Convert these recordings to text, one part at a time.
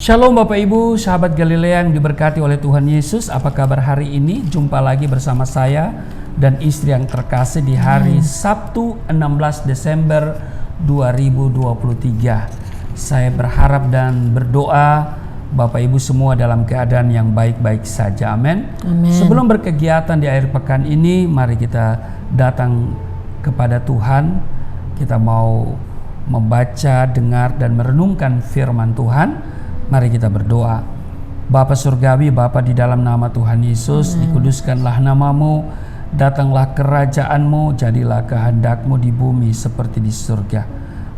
Shalom Bapak Ibu, sahabat Galilea yang diberkati oleh Tuhan Yesus. Apa kabar hari ini? Jumpa lagi bersama saya dan istri yang terkasih di hari Sabtu 16 Desember 2023. Saya berharap dan berdoa Bapak Ibu semua dalam keadaan yang baik-baik saja. Amin. Sebelum berkegiatan di akhir pekan ini, mari kita datang kepada Tuhan. Kita mau membaca, dengar, dan merenungkan firman Tuhan. Mari kita berdoa. Bapa Surgawi, Bapa di dalam nama Tuhan Yesus, dikuduskanlah namamu, datanglah kerajaanmu, jadilah kehendakmu di bumi seperti di surga.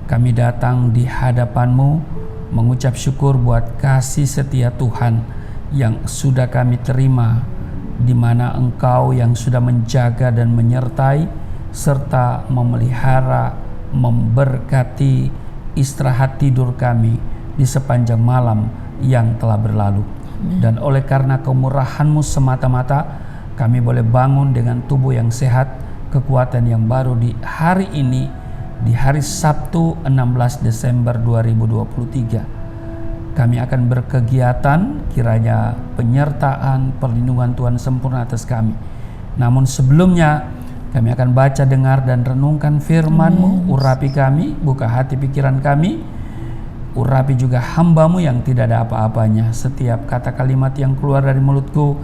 Kami datang di hadapanmu, mengucap syukur buat kasih setia Tuhan yang sudah kami terima, di mana Engkau yang sudah menjaga dan menyertai, serta memelihara, memberkati istirahat tidur kami di sepanjang malam yang telah berlalu. Dan oleh karena kemurahan-Mu semata-mata, kami boleh bangun dengan tubuh yang sehat, kekuatan yang baru di hari ini, di hari Sabtu 16 Desember 2023. Kami akan berkegiatan, kiranya penyertaan, perlindungan Tuhan sempurna atas kami. Namun sebelumnya, kami akan baca, dengar, dan renungkan firman-Mu. Urapi kami, buka hati pikiran kami, urapi juga hamba-Mu yang tidak ada apa-apanya. Setiap kata kalimat yang keluar dari mulutku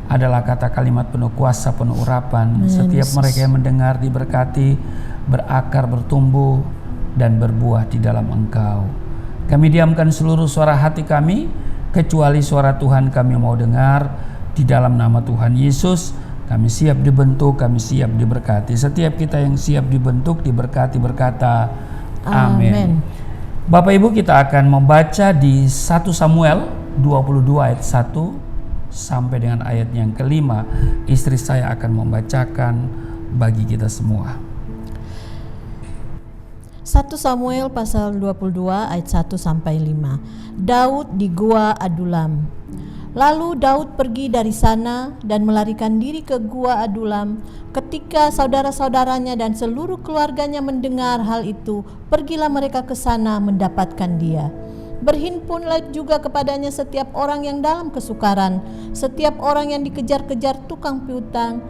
adalah kata kalimat penuh kuasa, penuh urapan. Setiap mereka yang mendengar diberkati, berakar, bertumbuh, dan berbuah di dalam Engkau. Kami diamkan seluruh suara hati kami, kecuali suara Tuhan kami mau dengar. Di dalam nama Tuhan Yesus, kami siap dibentuk, kami siap diberkati. Setiap kita yang siap dibentuk, diberkati, berkata amin. Bapak Ibu, kita akan membaca di 1 Samuel 22 ayat 1 sampai dengan ayat yang kelima. Istri saya akan membacakan bagi kita semua. 1 Samuel pasal 22 ayat 1 sampai 5. Daud di Gua Adulam. Lalu Daud pergi dari sana dan melarikan diri ke Gua Adulam. Ketika saudara-saudaranya dan seluruh keluarganya mendengar hal itu, pergilah mereka ke sana mendapatkan dia. Berhimpunlah juga kepadanya setiap orang yang dalam kesukaran, setiap orang yang dikejar-kejar tukang piutang,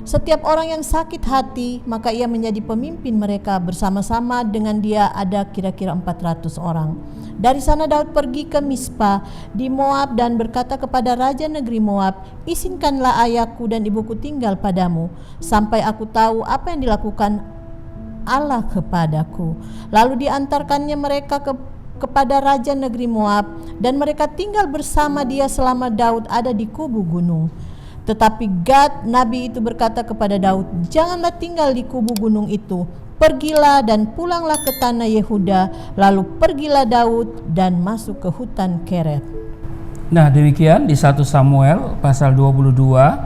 setiap orang yang sakit hati, maka ia menjadi pemimpin mereka. Bersama-sama dengan dia ada kira-kira 400 orang. Dari sana Daud pergi ke Mispa di Moab dan berkata kepada raja negeri Moab, "Izinkanlah ayahku dan ibuku tinggal padamu, sampai aku tahu apa yang dilakukan Allah kepadaku." Lalu diantarkannya mereka kepada raja negeri Moab, dan mereka tinggal bersama dia selama Daud ada di kubu gunung. Tetapi Gad nabi itu berkata kepada Daud, "Janganlah tinggal di kubu gunung itu. Pergilah dan pulanglah ke tanah Yehuda." Lalu pergilah Daud dan masuk ke hutan Keret. Nah, demikian di 1 Samuel pasal 22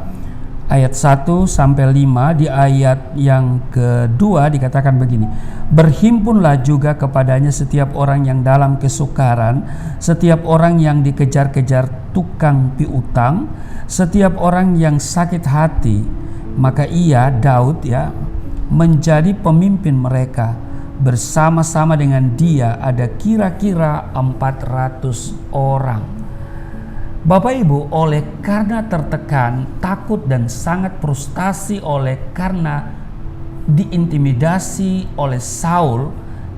ayat 1 sampai 5. Di ayat yang kedua dikatakan begini: "Berhimpunlah juga kepadanya setiap orang yang dalam kesukaran, setiap orang yang dikejar-kejar tukang piutang, setiap orang yang sakit hati." Maka ia, Daud menjadi pemimpin mereka. Bersama-sama dengan dia ada kira-kira 400 orang. Bapak Ibu, oleh karena tertekan, takut, dan sangat frustasi oleh karena diintimidasi oleh Saul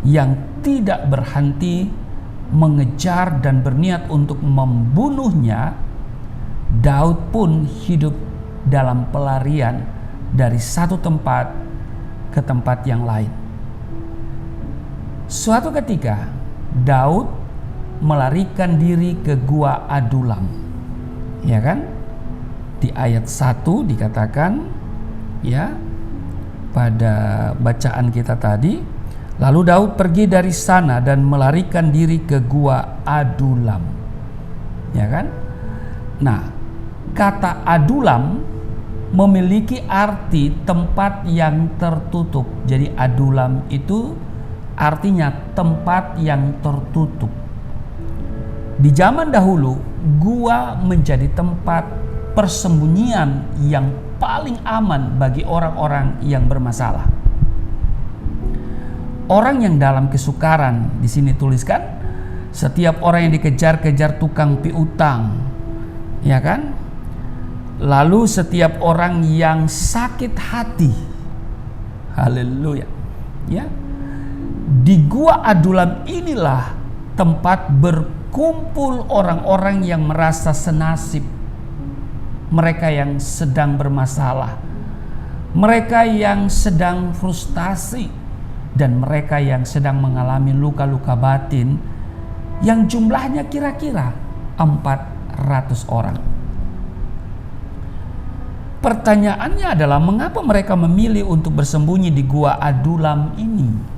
yang tidak berhenti mengejar dan berniat untuk membunuhnya, Daud pun hidup dalam pelarian dari satu tempat ke tempat yang lain. Suatu ketika Daud melarikan diri ke Gua Adulam. Ya kan? Di ayat 1 dikatakan pada bacaan kita tadi, lalu Daud pergi dari sana dan melarikan diri ke Gua Adulam. Ya kan? Nah, kata Adulam memiliki arti tempat yang tertutup. Jadi Adulam itu artinya tempat yang tertutup. Di zaman dahulu, gua menjadi tempat persembunyian yang paling aman bagi orang-orang yang bermasalah. Orang yang dalam kesukaran, di sini tuliskan, Setiap orang yang dikejar-kejar tukang piutang, ya kan? Lalu setiap orang yang sakit hati, haleluya, ya. Di Gua Adulam inilah tempat berkumpul orang-orang yang merasa senasib, mereka yang sedang bermasalah, mereka yang sedang frustasi, dan mereka yang sedang mengalami luka-luka batin yang jumlahnya kira-kira 400 orang. Pertanyaannya adalah mengapa mereka memilih untuk bersembunyi di Gua Adulam ini?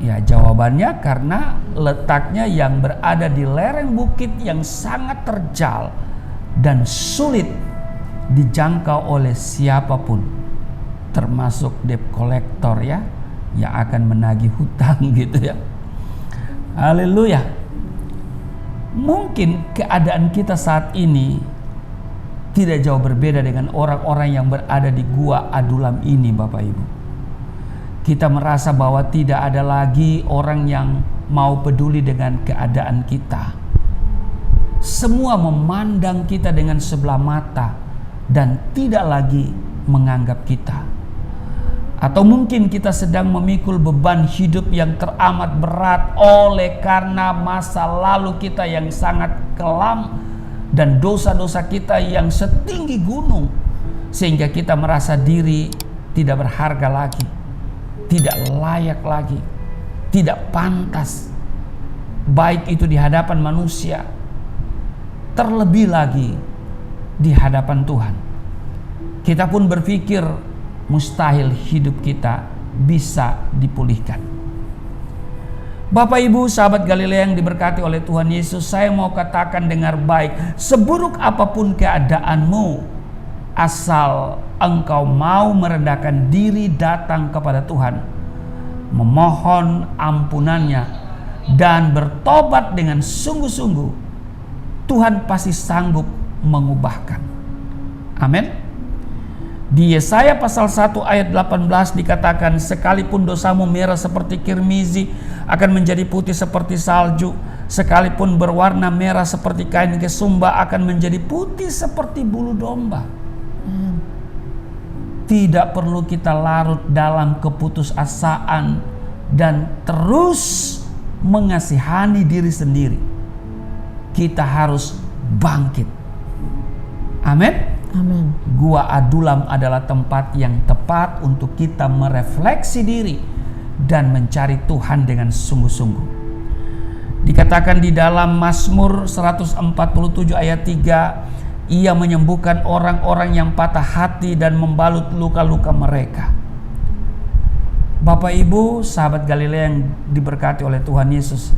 Ya, jawabannya karena letaknya yang berada di lereng bukit yang sangat terjal dan sulit dijangkau oleh siapapun, termasuk debt collector ya, yang akan menagih hutang gitu ya. Haleluya. Mungkin keadaan kita saat ini tidak jauh berbeda dengan orang-orang yang berada di Gua Adulam ini, Bapak Ibu. Kita merasa bahwa tidak ada lagi orang yang mau peduli dengan keadaan kita. Semua memandang kita dengan sebelah mata dan tidak lagi menganggap kita. Atau mungkin kita sedang memikul beban hidup yang teramat berat oleh karena masa lalu kita yang sangat kelam dan dosa-dosa kita yang setinggi gunung, sehingga kita merasa diri tidak berharga lagi, tidak layak lagi, tidak pantas, baik itu di hadapan manusia, terlebih lagi di hadapan Tuhan. Kita pun berpikir mustahil hidup kita bisa dipulihkan. Bapak Ibu sahabat Galilea yang diberkati oleh Tuhan Yesus, saya mau katakan dengar baik, seburuk apapun keadaanmu, asal engkau mau merendahkan diri datang kepada Tuhan, memohon ampunannya dan bertobat dengan sungguh-sungguh, Tuhan pasti sanggup mengubahkan. Amin. Di Yesaya pasal 1 ayat 18 dikatakan, sekalipun dosamu merah seperti kirmizi akan menjadi putih seperti salju, sekalipun berwarna merah seperti kain kesumba akan menjadi putih seperti bulu domba. Tidak perlu kita larut dalam keputusasaan dan terus mengasihani diri sendiri. Kita harus bangkit. Amin. Amin. Gua Adulam adalah tempat yang tepat untuk kita merefleksi diri dan mencari Tuhan dengan sungguh-sungguh. Dikatakan di dalam Mazmur 147 ayat 3, Ia menyembuhkan orang-orang yang patah hati dan membalut luka-luka mereka. Bapak Ibu sahabat Galilea yang diberkati oleh Tuhan Yesus,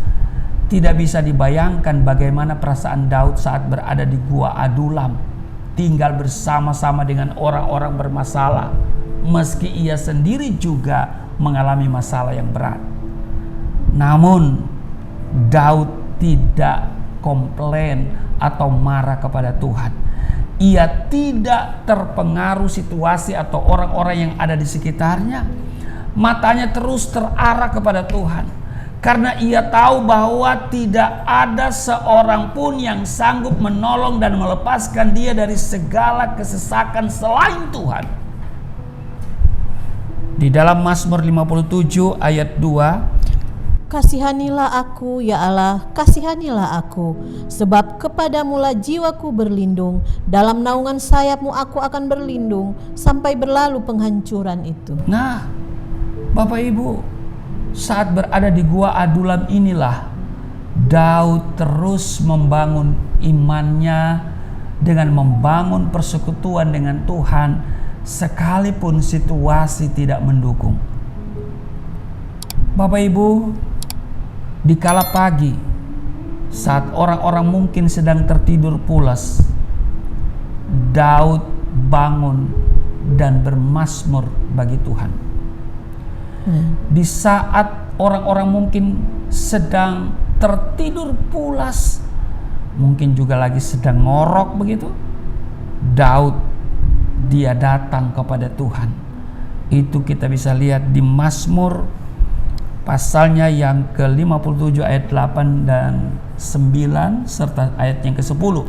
tidak bisa dibayangkan bagaimana perasaan Daud saat berada di Gua Adulam, tinggal bersama-sama dengan orang-orang bermasalah, meski ia sendiri juga mengalami masalah yang berat. Namun Daud tidak komplain atau marah kepada Tuhan. Ia tidak terpengaruh situasi atau orang-orang yang ada di sekitarnya. Matanya terus terarah kepada Tuhan, karena ia tahu bahwa tidak ada seorang pun yang sanggup menolong dan melepaskan dia dari segala kesesakan selain Tuhan. Di dalam Mazmur 57 ayat 2, kasihanilah aku ya Allah, kasihanilah aku, sebab kepadamulah jiwaku berlindung, dalam naungan sayapmu aku akan berlindung sampai berlalu penghancuran itu. Nah, Bapak Ibu, saat berada di Gua Adulam inilah Daud terus membangun imannya dengan membangun persekutuan dengan Tuhan sekalipun situasi tidak mendukung. Bapak Ibu, di kala pagi saat orang-orang mungkin sedang tertidur pulas, Daud bangun dan bermazmur bagi Tuhan. Di saat orang-orang mungkin sedang tertidur pulas, mungkin juga lagi sedang ngorok begitu, Daud dia datang kepada Tuhan. Itu kita bisa lihat di Mazmur pasalnya yang ke-57 ayat 8 dan 9 serta ayat yang ke-10.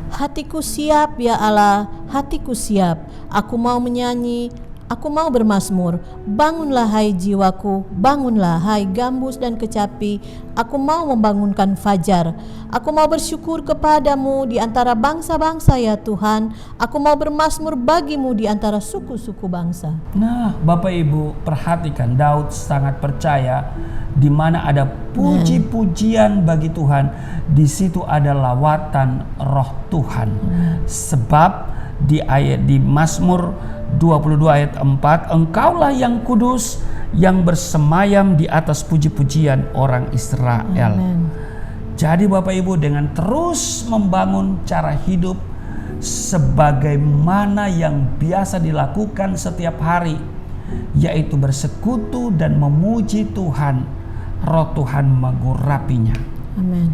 Hatiku siap ya Allah, hatiku siap. Aku mau menyanyi, aku mau bermazmur. Bangunlah hai jiwaku, bangunlah hai gambus dan kecapi. Aku mau membangunkan fajar. Aku mau bersyukur kepadamu di antara bangsa-bangsa ya Tuhan. Aku mau bermazmur bagimu di antara suku-suku bangsa. Nah, Bapak Ibu perhatikan, Daud sangat percaya di mana ada puji-pujian bagi Tuhan, di situ ada lawatan roh Tuhan. Sebab di Mazmur 22 ayat 4, Engkaulah yang kudus yang bersemayam di atas puji-pujian orang Israel. Amen. Jadi Bapak Ibu, dengan terus membangun cara hidup sebagaimana yang biasa dilakukan setiap hari, yaitu bersekutu dan memuji Tuhan, roh Tuhan mengurapinya. Amen.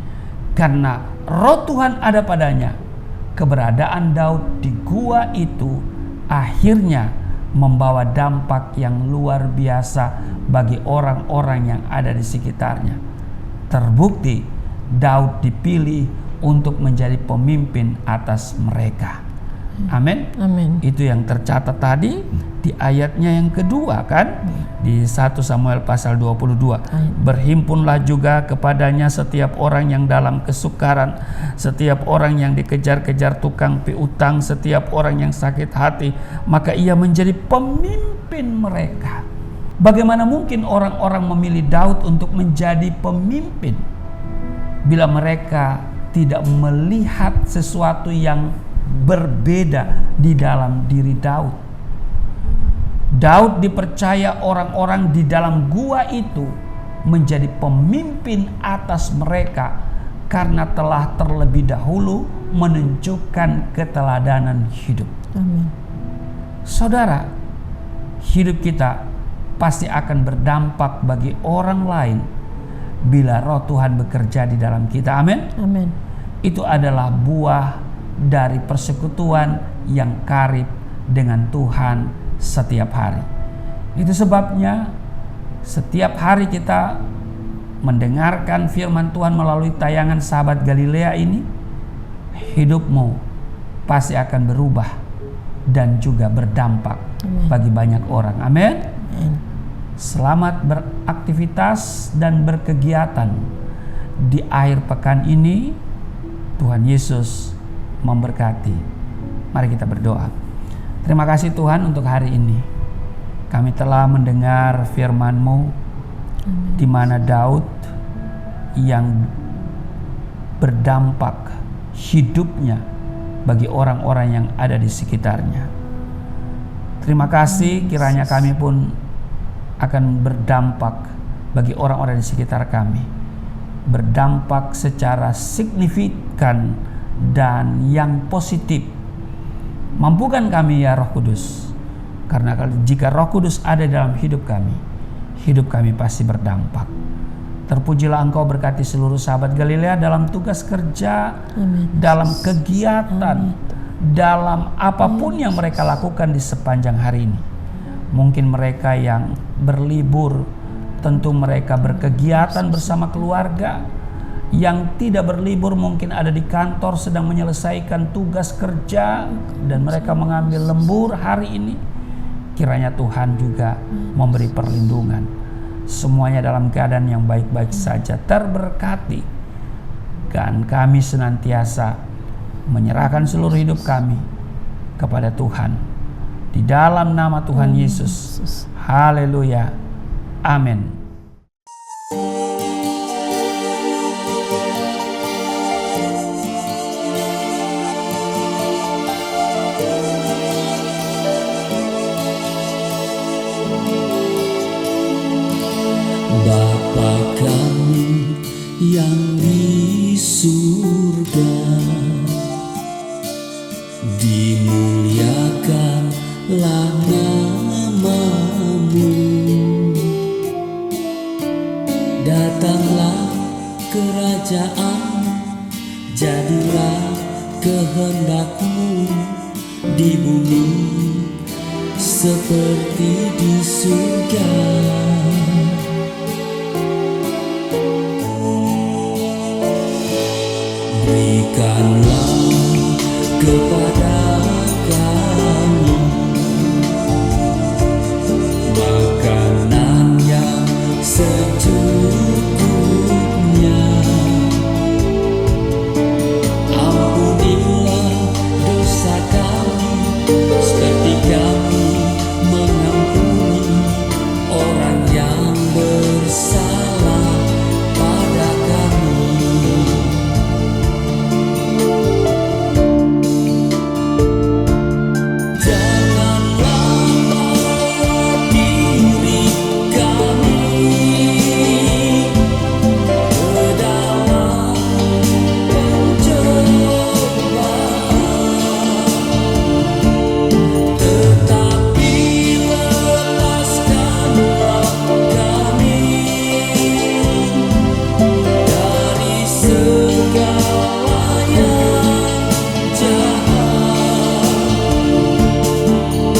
Karena roh Tuhan ada padanya, keberadaan Daud di gua itu akhirnya membawa dampak yang luar biasa bagi orang-orang yang ada di sekitarnya. Terbukti Daud dipilih untuk menjadi pemimpin atas mereka. Amin. Amin. Itu yang tercatat tadi di ayatnya yang kedua kan, di 1 Samuel pasal 22. Berhimpunlah juga kepadanya setiap orang yang dalam kesukaran, setiap orang yang dikejar-kejar tukang piutang, setiap orang yang sakit hati, maka ia menjadi pemimpin mereka. Bagaimana mungkin orang-orang memilih Daud untuk menjadi pemimpin bila mereka tidak melihat sesuatu yang berbeda di dalam diri Daud? Daud dipercaya orang-orang di dalam gua itu menjadi pemimpin atas mereka karena telah terlebih dahulu menunjukkan keteladanan hidup. Amin. Saudara, hidup kita pasti akan berdampak bagi orang lain bila roh Tuhan bekerja di dalam kita. Amin. Amin. Itu adalah buah dari persekutuan yang karib dengan Tuhan setiap hari. Itu sebabnya setiap hari kita mendengarkan firman Tuhan melalui tayangan Sahabat Galilea ini, hidupmu pasti akan berubah dan juga berdampak bagi banyak orang. Amin. Selamat beraktivitas dan berkegiatan di akhir pekan ini. Tuhan Yesus memberkati. Mari kita berdoa. Terima kasih Tuhan untuk hari ini. Kami telah mendengar firman-Mu di mana Daud yang berdampak hidupnya bagi orang-orang yang ada di sekitarnya. Terima kasih, kiranya kami pun akan berdampak bagi orang-orang di sekitar kami, berdampak secara signifikan dan yang positif. Mampukan kami ya Roh Kudus, karena jika Roh Kudus ada dalam hidup kami pasti berdampak. Terpujilah Engkau, berkati seluruh sahabat Galilea dalam tugas kerja, dalam kegiatan, dalam apapun yang mereka lakukan di sepanjang hari ini. Mungkin mereka yang berlibur, tentu mereka berkegiatan bersama keluarga. Yang tidak berlibur mungkin ada di kantor sedang menyelesaikan tugas kerja dan mereka mengambil lembur hari ini. Kiranya Tuhan juga memberi perlindungan. Semuanya dalam keadaan yang baik-baik saja, terberkati. Dan kami senantiasa menyerahkan seluruh hidup kami kepada Tuhan. Di dalam nama Tuhan Yesus. Haleluya. Amin. Bapa kami yang di surga, dimuliakanlah nama-Mu. Datanglah kerajaan, jadilah kehendak-Mu di bumi seperti di surga. Berikanlah kepada kami makanan yang secukupnya. Ampunilah dosa kami seperti kami mengampuni orang yang bersalah pada kami. Janganlah bawa diri kami ke dalam pencobaan, tetapi lepaskanlah kami dari segala yang jahat.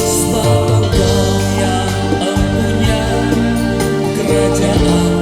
Sebab Engkau yang empunya kerajaan